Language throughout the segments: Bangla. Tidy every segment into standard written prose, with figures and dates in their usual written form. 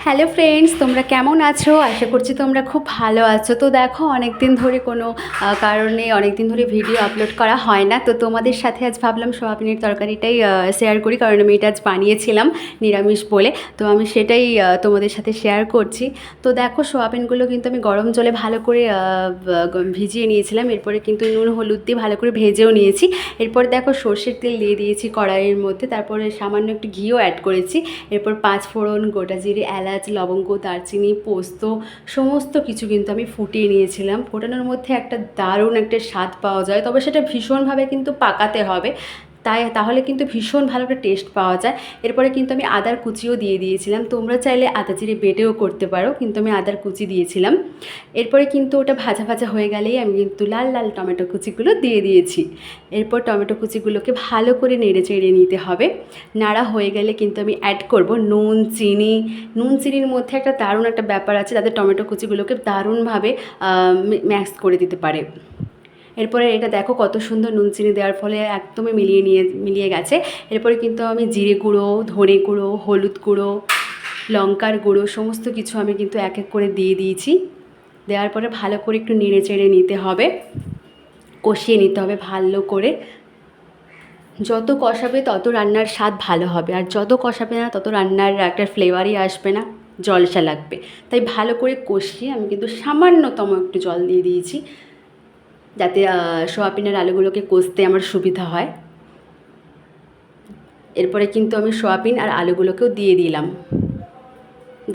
হ্যালো ফ্রেন্ডস, তোমরা কেমন আছো? আশা করছি তোমরা খুব ভালো আছো। তো দেখো, অনেক দিন ধরে কোনো কারণে অনেক দিন ধরে ভিডিও আপলোড করা হয় না। তো তোমাদের সাথে আজ ভাবলাম সোয়াবিনের তরকারিটাই শেয়ার করি, কারণ আমি এটা আজ বানিয়েছিলাম নিরামিষ বলে। তো আমি সেটাই তোমাদের সাথে শেয়ার করছি। তো দেখো, সোয়াবিনগুলো কিন্তু আমি গরম জলে ভালো করে ভিজিয়ে নিয়েছিলাম। এরপরে কিন্তু নুন হলুদ দিয়ে ভালো করে ভেজেও নিয়েছি। এরপর দেখো, সর্ষের তেল দিয়ে দিয়েছি কড়াইয়ের মধ্যে, তারপরে সামান্য একটু ঘিও অ্যাড করেছি। এরপর 5 ফোড়ন, গোটা জিরে, এলাচ, লবঙ্গ, দারচিনি, পোস্ত সমস্ত কিছু কিন্তু আমি ফুটিয়ে নিয়েছিলাম। ফোটানোর মধ্যে একটা দারুণ একটা স্বাদ পাওয়া যায়, তবে সেটা ভীষণভাবে কিন্তু পাকাতে হবে, তাহলে কিন্তু ভীষণ ভালো একটা টেস্ট পাওয়া যায়। এরপরে কিন্তু আমি আদার কুচিও দিয়ে দিয়েছিলাম। তোমরা চাইলে আদা জিরে বেটেও করতে পারো, কিন্তু আমি আদার কুচি দিয়েছিলাম। এরপরে কিন্তু ওটা ভাজা ভাজা হয়ে গেলেই আমি কিন্তু লাল লাল টমেটো কুচিগুলো দিয়ে দিয়েছি। এরপর টমেটো কুচিগুলোকে ভালো করে নেড়ে চেড়ে নিতে হবে। নাড়া হয়ে গেলে কিন্তু আমি অ্যাড করব নুন, চিনি। নুন চিনির মধ্যে একটা দারুণ একটা ব্যাপার আছে, যাতে টমেটো কুচিগুলোকে দারুণভাবে ম্যাক্স করে দিতে পারে। এরপরে এটা দেখো, কত সুন্দর নুন চিনি দেওয়ার ফলে একদমই মিলিয়ে গেছে। এরপরে কিন্তু আমি জিরে গুঁড়ো, ধনে গুঁড়ো, হলুদ গুঁড়ো, লঙ্কার গুঁড়ো সমস্ত কিছু আমি কিন্তু এক এক করে দিয়ে দিয়েছি। দেওয়ার পরে ভালো করে একটু নেড়ে চেড়ে নিতে হবে, কষিয়ে নিতে হবে ভালো করে। যত কষাবে তত রান্নার স্বাদ ভালো হবে, আর যত কষাবে না তত রান্নার একটা ফ্লেভারই আসবে না, জলসা লাগবে। তাই ভালো করে কষিয়ে আমি কিন্তু সামান্যতম একটু জল দিয়ে দিয়েছি, যাতে সোয়াবিনের আলুগুলোকে কষতে আমার সুবিধা হয়। এরপরে কিন্তু আমি সোয়াবিন আর আলুগুলোকেও দিয়ে দিলাম।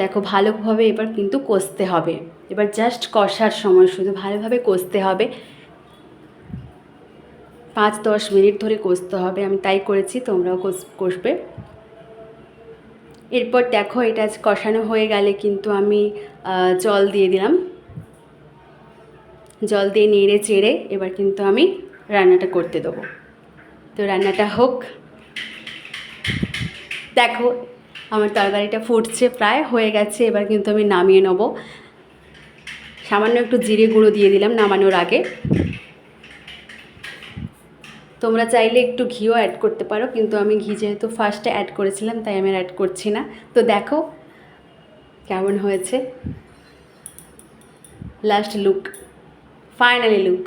দেখো, ভালোভাবে এবার কিন্তু কষতে হবে। এবার জাস্ট কষার সময় শুধু ভালোভাবে কষতে হবে, 5-10 মিনিট ধরে কষতে হবে। আমি তাই করেছি, তোমরাও কষবে। এরপর দেখো, এটা কষানো হয়ে গেলে কিন্তু আমি জল দিয়ে দিলাম। জল দিয়ে নেড়ে চেড়ে এবার কিন্তু আমি রান্নাটা করতে দেবো। তো রান্নাটা হোক। দেখো, আমার তরকারিটা ফুটছে, প্রায় হয়ে গেছে। এবার কিন্তু আমি নামিয়ে নেবো। সামান্য একটু জিরে গুঁড়ো দিয়ে দিলাম নামানোর আগে। তোমরা চাইলে একটু ঘিও অ্যাড করতে পারো, কিন্তু আমি ঘি যেহেতু ফার্স্টে অ্যাড করেছিলাম তাই আমি অ্যাড করছি না। তো দেখো কেমন হয়েছে লাস্ট লুক, ফাইনালি লুক।